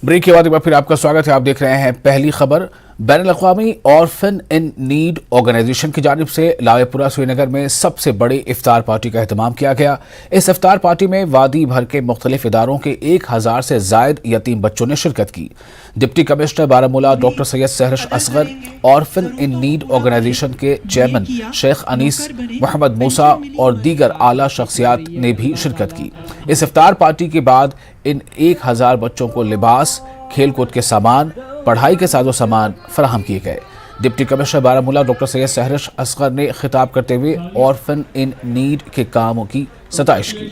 Break के बाद एक बार फिर आपका स्वागत है। आप देख रहे हैं पहली खबर। बैनुल-अक़वामी ऑर्फन इन नीड ऑर्गेनाइजेशन की जानिब से लावेपुरा श्रीनगर में सबसे बड़ी इफ्तार पार्टी का एहतमाम किया गया। इस इफ्तार पार्टी में वादी भर के मुख्तलिफ इदारों के 1000 से जायद यतीम बच्चों ने शिरकत की। Deputy commissioner Baramulla doctor Syed Sahrash Asghar, orphan in need organisation के चेयरमैन शेख अनीस मोहम्मद मूसा और दीगर आला शख्सियात ने भी शिरकत की। इस इफ्तार पार्टी के बाद इन 1000 बच्चों को लिबास, खेल कूद के सामान, पढ़ाई के साजो सामान फराहम किए गए। Deputy commissioner Baramulla doctor Syed Sahrash Asghar ने खिताब करते हुए ऑर्फन इन नीड के कामों की सताइश की।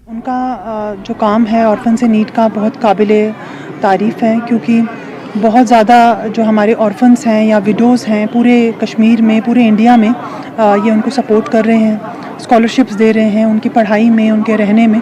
उनका जो काम है ऑर्फन से नीड का बहुत काबिले तारीफ़ है, क्योंकि बहुत ज़्यादा जो हमारे ऑर्फन्स हैं या विडोज़ हैं पूरे कश्मीर में, पूरे इंडिया में, ये उनको सपोर्ट कर रहे हैं, स्कॉलरशिप्स दे रहे हैं उनकी पढ़ाई में, उनके रहने में।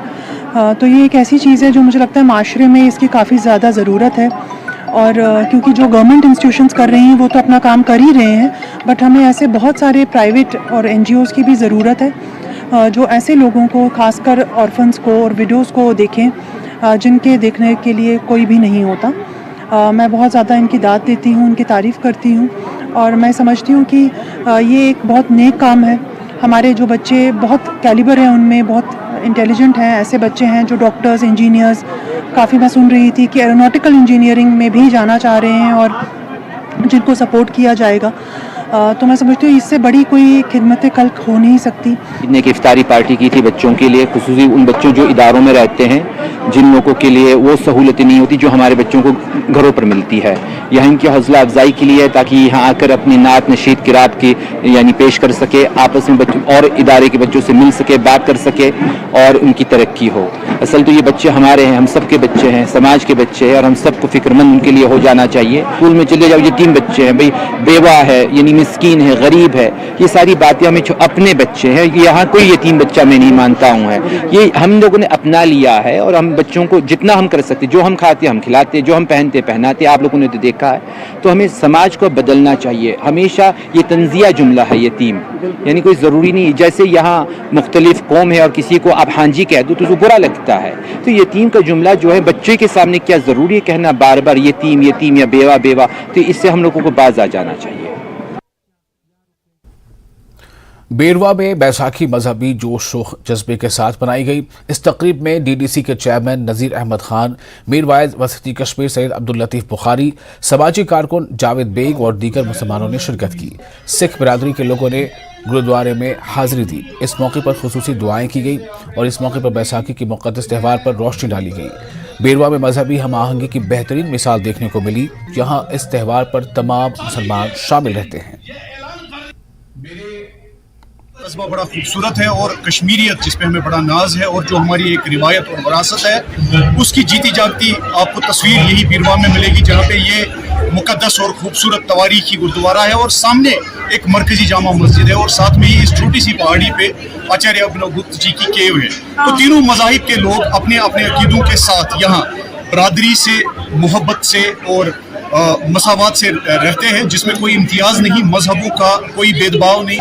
तो ये एक ऐसी चीज़ है जो मुझे लगता है माशरे में इसकी काफ़ी ज़्यादा ज़रूरत है। और क्योंकि जो गवर्नमेंट इंस्टीट्यूशंस कर रही हैं वो तो अपना काम कर ही रहे हैं, बट हमें ऐसे बहुत सारे प्राइवेट और NGOs की भी ज़रूरत है जो ऐसे लोगों को, खासकर ऑर्फन्स को और विडोज़ को देखें जिनके देखने के लिए कोई भी नहीं होता। मैं बहुत ज़्यादा इनकी दाद देती हूँ, उनकी तारीफ़ करती हूँ और मैं समझती हूँ कि ये एक बहुत नेक काम है। हमारे जो बच्चे बहुत कैलिबर हैं, उनमें बहुत इंटेलिजेंट हैं, ऐसे बच्चे हैं जो डॉक्टर्स, इंजीनियर्स, काफ़ी मैं सुन रही थी कि एरोनॉटिकल इंजीनियरिंग में भी जाना चाह रहे हैं और जिनको सपोर्ट किया जाएगा। तो मैं समझती हूँ इससे बड़ी कोई खिदमत कल्क हो नहीं सकती। ने की इफ्तारी पार्टी की थी बच्चों के लिए, खुसूसी उन बच्चों जो इदारों में रहते हैं, जिन लोगों के लिए वो सहूलतें नहीं होती जो हमारे बच्चों को घरों पर मिलती है। यहाँ इनकी हौसला अफजाई के लिए, ताकि यहाँ आकर अपनी नात नशीद किरात की यानी पेश कर सके, आपस में बच्चों और इदारे के बच्चों से मिल सके, बात कर सके और उनकी तरक्की हो। असल तो ये बच्चे हमारे हैं, हम सब के बच्चे हैं, समाज के बच्चे हैं और हम सबको फिक्रमंद उनके लिए हो जाना चाहिए। स्कूल में चले जाओ, यतीम बच्चे हैं, भाई बेवा है, यानी मिस्कीन है, गरीब है, ये सारी बातें हमें अपने बच्चे हैं। यहाँ कोई यतीम बच्चा मैं नहीं मानता हूँ है, ये हम लोगों ने अपना लिया है और हम बच्चों को जितना हम कर सकते, जो हम खाते हम खिलाते, जो हम पहनते पहनाते, आप लोगों ने तो देखा है। तो हमें समाज को बदलना चाहिए। हमेशा ये तंजिया जुमला है यतीम, यानी कोई ज़रूरी नहीं, जैसे यहाँ मुख्तलिफ कौम है और किसी को आप हांजी कह दो तो उसको बुरा लगता है, तो यतीम का जुमला जो है बच्चे के सामने क्या ज़रूरी है कहना बार बार यतीम यतीम या बेवा बेवा, तो इससे हम लोगों को बाज आ जाना चाहिए। बेरवा में बैसाखी मजहबी जोश व जज्बे के साथ मनाई गई। इस तकरीब में DDC के चेयरमैन नज़ीर अहमद खान, मीर वाइज वसती कश्मीर सैयद अब्दुल लतीफ़ बुखारी, समाजी कारकुन जावेद बेग और दीगर मुसलमानों ने शिरकत की। सिख बिरादरी के लोगों ने गुरुद्वारे में हाजिरी दी। इस मौके पर खुसूसी दुआएं की गई और इस मौके पर बैसाखी की मुक़द्दस त्यौहार पर रोशनी डाली गई। बेरवा में मजहबी हम आहंगी की बेहतरीन मिसाल देखने को मिली। यहाँ इस त्यौहार पर तमाम मुसलमान शामिल रहते हैं। कस्बा बड़ा खूबसूरत है और कश्मीरियत जिस पे हमें बड़ा नाज है और जो हमारी एक रिवायत और विरासत है, उसकी जीती जागती आपको तस्वीर यही बेरवा में मिलेगी, जहाँ पे ये मुकद्दस और खूबसूरत तवारीखी गुरुद्वारा है और सामने एक मरकजी जामा मस्जिद है और साथ में ही इस छोटी सी पहाड़ी पे आचार्य अभिनवगुप्त जी की केव है। तो तीनों मज़ाहिब के लोग अपने अपने अकीदों के साथ यहाँ बरादरी से, मोहब्बत से और मसावात से रहते हैं, जिसमें कोई इम्तियाज़ नहीं, मजहबों का कोई भेदभाव नहीं।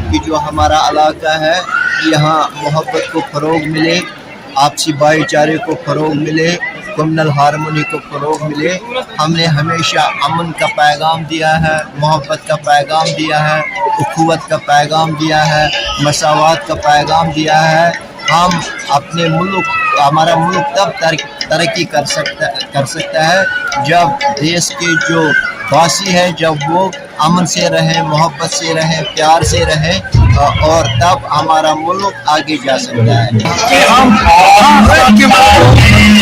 कि जो हमारा इलाका है यहाँ मोहब्बत को फ़रोग मिले, आपसी भाईचारे को फ़रोग मिले, कम्युनल हारमोनी को फ़रोग मिले। हमने हमेशा अमन का पैगाम दिया है, मोहब्बत का पैगाम दिया है, उखुवत का पैगाम दिया है, मसावात का पैगाम दिया है। हम अपने मुल्क, हमारा मुल्क तब तरक्की कर सकता है जब देश के जो वासी है, जब वो अमन से रहें, मोहब्बत से रहें, प्यार से रहें और तब हमारा मुल्क आगे जा सकता है। कि हम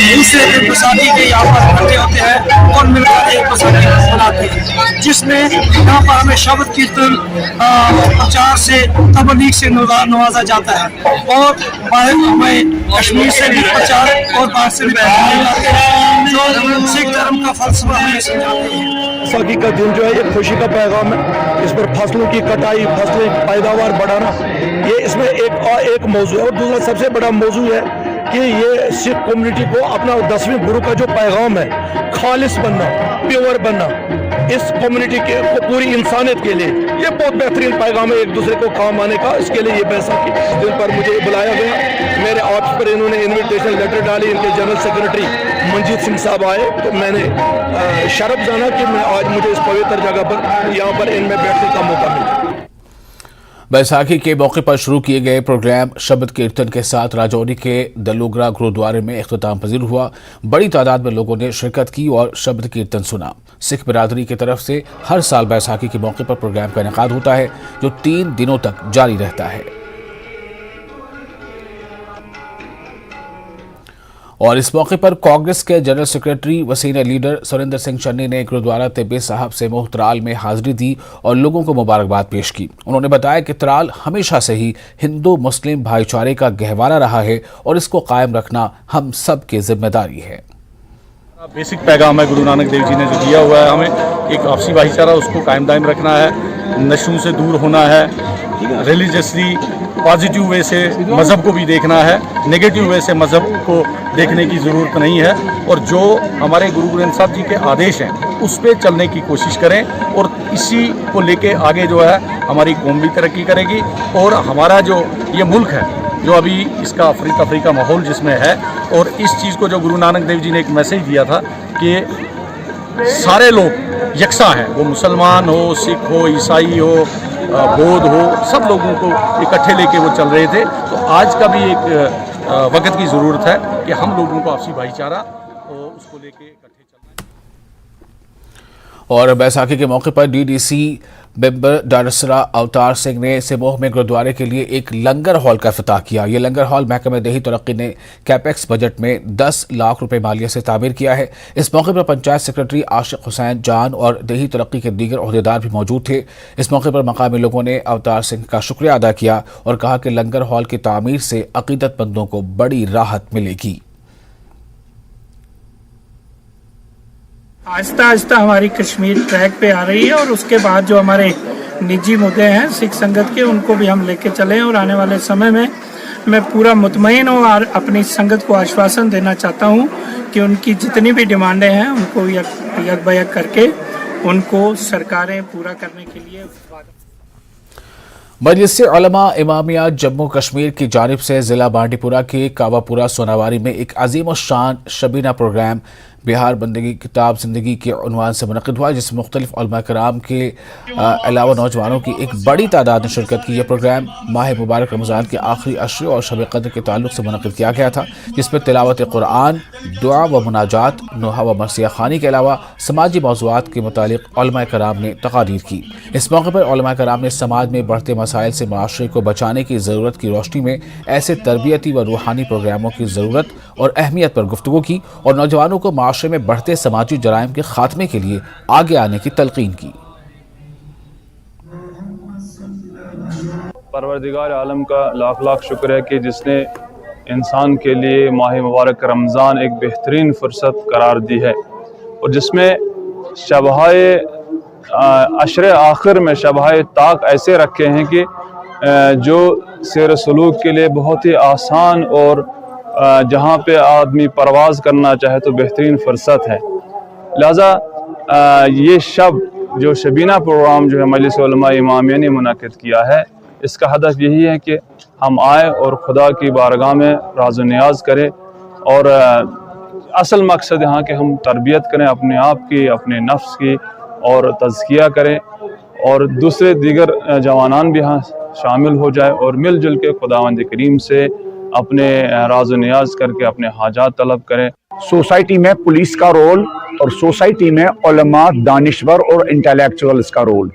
दूसरे एक बसाती के यहाँ पर इकट्ठे होते हैं और मिलकर एक बसाती मनाते हैं, जिसमें यहाँ पर हमें शब्द कीर्तन, प्रचार से, तबलीग से नवाजा जाता है और बाहर हमें कश्मीर से भी प्रचार और बाहर से भी जाते हैं जो सिख धर्म का फलसफा हमें समझाते हैं। बैसाखी का दिन जो है ये खुशी का पैगाम है। इस पर फसलों की कटाई, फसलें पैदावार बढ़ाना, ये इसमें एक मौजू है। और दूसरा सबसे बड़ा मौजू है कि ये सिख कम्युनिटी को अपना 10वें गुरु का जो पैगाम है, खालिस बनना, प्योर बनना, इस कम्युनिटी के पूरी इंसानियत के लिए ये बहुत बेहतरीन पैगाम है एक दूसरे को काम आने का। इसके लिए ये बैसाखी दिन पर मुझे बुलाया गया। मेरे ऑफिस पर इन्होंने इनविटेशन लेटर डाली। इनके जनरल सेक्रेटरी मंजीत सिंह साहब आए तो मैंने शर्फ जाना कि मैं आज मुझे इस पवित्र जगह पर यहाँ पर इनमें बैठने का मौका मिला। बैसाखी के मौके पर शुरू किए गए प्रोग्राम शब्द कीर्तन के साथ राजौरी के दलोगरा गुरुद्वारे में इख्तिताम पजीर हुआ। बड़ी तादाद में लोगों ने शिरकत की और शब्द कीर्तन सुना। सिख बिरादरी की तरफ से हर साल बैसाखी के मौके पर प्रोग्राम का इनेकाद होता है जो 3 दिनों तक जारी रहता है। और इस मौके पर कांग्रेस के जनरल सेक्रेटरी व सीनियर लीडर सुरेंद्र सिंह चन्नी ने गुरुद्वारा तिब्बे साहब से मोह त्राल में हाजिरी दी और लोगों को मुबारकबाद पेश की। उन्होंने बताया कि त्राल हमेशा से ही हिंदू मुस्लिम भाईचारे का गहवारा रहा है और इसको कायम रखना हम सब की जिम्मेदारी है। बेसिक पैगाम है गुरु नानक देव जी ने जो दिया हुआ है, हमें एक आपसी भाईचारा उसको कायम दायम रखना है, नशों से दूर होना है, रिलीजियसली पॉजिटिव वे से मज़हब को भी देखना है, नेगेटिव वे से मज़हब को देखने की ज़रूरत नहीं है। और जो हमारे गुरु ग्रंथ साहब जी के आदेश हैं उस पर चलने की कोशिश करें और इसी को लेके आगे जो है हमारी कौम भी तरक्की करेगी। और हमारा जो ये मुल्क है जो अभी इसका अफरी तफरी का माहौल जिसमें है, और इस चीज़ को जो गुरु नानक देव जी ने एक मैसेज दिया था कि सारे लोग यकसा हैं, वो मुसलमान हो, सिख हो, ईसाई हो, बौद्ध हो, सब लोगों को इकट्ठे लेके वो चल रहे थे। तो आज का भी एक वक्त की ज़रूरत है कि हम लोगों को आपसी भाईचारा और उसको लेके इकट्ठे चलना है। और बैसाखी के मौके पर DDC member director Avtar Singh ने सिमोह में गुरुद्वारे के लिए एक लंगर हॉल का इफ्तिताह किया। ये लंगर हॉल महकमे देही तरक्की ने कैपेक्स बजट में 10 लाख रुपए मालियत से तामीर किया है। इस मौके पर पंचायत सेक्रेटरी आशिक हुसैन जान और देही तरक्की के दीगर ओहदेदार भी मौजूद थे। इस मौके पर मकामी लोगों ने अवतार सिंह का शुक्रिया अदा किया और कहा कि लंगर हॉल की तामीर से अकीदतमंदों को बड़ी राहत मिलेगी। आहिस्ता आहिस्ता हमारी कश्मीर ट्रैक पे आ रही है और उसके बाद जो हमारे निजी मुद्दे हैं सिख संगत के उनको भी हम लेके चलें। और आने वाले समय में मैं पूरा मुतमईन हूँ और अपनी संगत को आश्वासन देना चाहता हूँ कि उनकी जितनी भी डिमांडें हैं उनको यक बयक करके उनको सरकारें पूरा करने के लिए। मजलिस उलमा इमामिया जम्मू कश्मीर की जानिब से जिला बांडीपुरा के कावापुरा सोनावारी में एक अजीम शान शबीना प्रोग्राम बिहार बंदगी किताब ज़िंदगी के उन्वान से मुनक़िद हुआ, जिसमें मुख्तलिफ उलमा कराम के अलावा नौजवानों की एक बड़ी तादाद ने शिरकत की। यह प्रोग्राम माह मुबारक रमज़ान के आखिरी अशरे और शब क़द्र के ताल्लुक़ से मुनक़िद किया गया था, जिसमें तिलावत क़ुरआन, दुआ व मुनाजात, नोहा व मरसिया ख़ानी के अलावा समाजी मौज़ूआत के मुतालिक उलमा कराम ने तक़ारीर की। इस मौके पर उलमा कराम ने समाज में बढ़ते मसाइल से माशरे को बचाने की ज़रूरत की रोशनी में ऐसे तरबियती व रूहानी प्रोग्रामों की ज़रूरत और अहमियत पर गुफ्तगू की और नौजवानों को माशरे में बढ़ते समाजी जराइम के खात्मे के लिए आगे आने की तलकीन की। परवरदिगार आलम का लाख लाख शुक्र है कि जिसने इंसान के लिए माह मुबारक रमज़ान एक बेहतरीन फ़ुर्सत करार दी है और जिसमें शबहाए अशरे आखिर में शबहाए ताक ऐसे रखे हैं कि जो सैर सलूक के लिए बहुत ही आसान और जहाँ पे आदमी परवाज़ करना चाहे तो बेहतरीन फ़ुर्सत है। लिहाजा ये शब जो शबीना प्रोग्राम जो है मजलिस उलमा इमामिया ने मुनक़िद किया है, इसका हदफ यही है कि हम आए और खुदा की बारगाह में राज़ नियाज़ करें और असल मकसद यहाँ कि हम तरबियत करें अपने आप की, अपने नफ्स की और तज़किया करें और दूसरे दीगर जवानान भी यहाँ शामिल हो जाए और मिलजुल के खुदावंद करीम से अपने राज़ नियाज़ करके अपने हाजात तलब करें। सोसाइटी में पुलिस का रोल और सोसाइटी में उलमा, दानिश्वर और इंटेलेक्चुअल्स का रोल।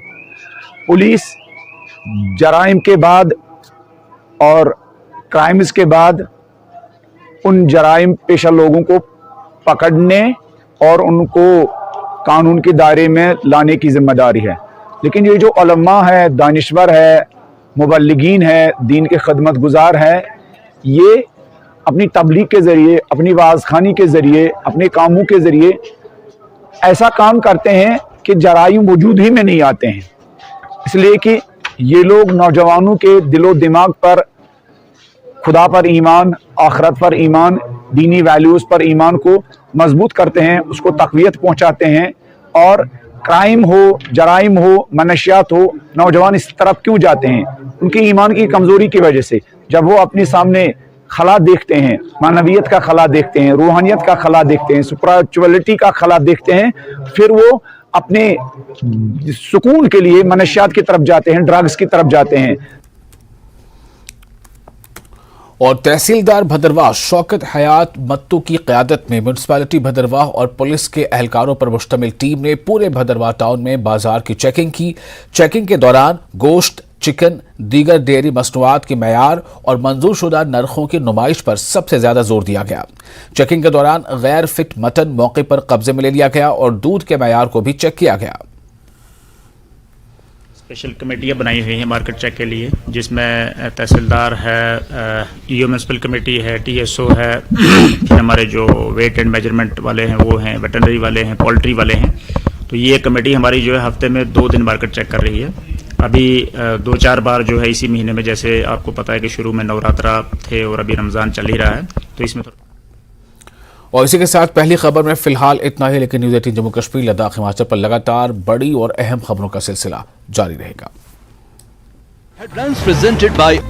पुलिस जराइम के बाद और क्राइम्स के बाद उन जराइम पेशा लोगों को पकड़ने और उनको कानून के दायरे में लाने की जिम्मेदारी है, लेकिन ये जो उलमा है, दानिश्वर है, मुबल्लिगीन है, दीन के खदमत गुजार है, ये अपनी तबलीग के ज़रिए, अपनी वाज़खानी के ज़रिए, अपने कामों के ज़रिए ऐसा काम करते हैं कि जराइम वजूद ही में नहीं आते हैं, इसलिए कि ये लोग नौजवानों के दिलो दिमाग पर खुदा पर ईमान, आखरत पर ईमान, दीनी वैल्यूज़ पर ईमान को मजबूत करते हैं, उसको तक़वियत पहुँचाते हैं और क्राइम हो, जराइम हो, मनशियात हो, नौजवान इस तरफ क्यों जाते हैं? उनकी ईमान की कमज़ोरी की वजह से। जब वो अपने सामने खला देखते हैं, मानवियत का खला देखते हैं, रूहानियत का खला देखते हैं, स्पिरिचुअलिटी का खला देखते हैं, फिर वो अपने सुकून के लिए मनशियात की तरफ जाते हैं, ड्रग्स की तरफ जाते हैं। और तहसीलदार भद्रवाह शौकत हयात मत्तू की क़यादत में म्यूनसिपैलिटी भद्रवाह और पुलिस के एहलकारों पर मुश्तमिल टीम ने पूरे भद्रवाह टाउन में बाजार की चेकिंग की। चेकिंग के दौरान गोश्त, चिकन, दीगर डेयरी मसनूआत के मयार और मंजूर शुदा नरखों की नुमाइश पर सबसे ज्यादा जोर दिया गया। चेकिंग के दौरान गैर फिट मटन मौके पर कब्जे में ले लिया गया और दूध के मयार को भी चेक किया गया। स्पेशल कमेटियाँ बनाई हुई हैं मार्केट चेक के लिए, जिसमें तहसीलदार है, ईओ म्यूनसिपल कमेटी है, टीएसओ है, फिर हमारे जो वेट एंड मेजरमेंट वाले हैं वो हैं, वेटरनरी वाले हैं, पोल्ट्री वाले हैं। तो ये कमेटी हमारी जो है हफ्ते में 2 दिन मार्केट चेक कर रही है। अभी 2-4 बार जो है इसी महीने में, जैसे आपको पता है कि शुरू में नवरात्रा थे और अभी रमज़ान चल ही रहा है, तो इसमें और इसी के साथ पहली खबर में फिलहाल इतना ही, लेकिन न्यूज़ 18 जम्मू कश्मीर, लद्दाख, हिमाचल पर लगातार बड़ी और अहम खबरों का सिलसिला जारी रहेगा। Headlines presented by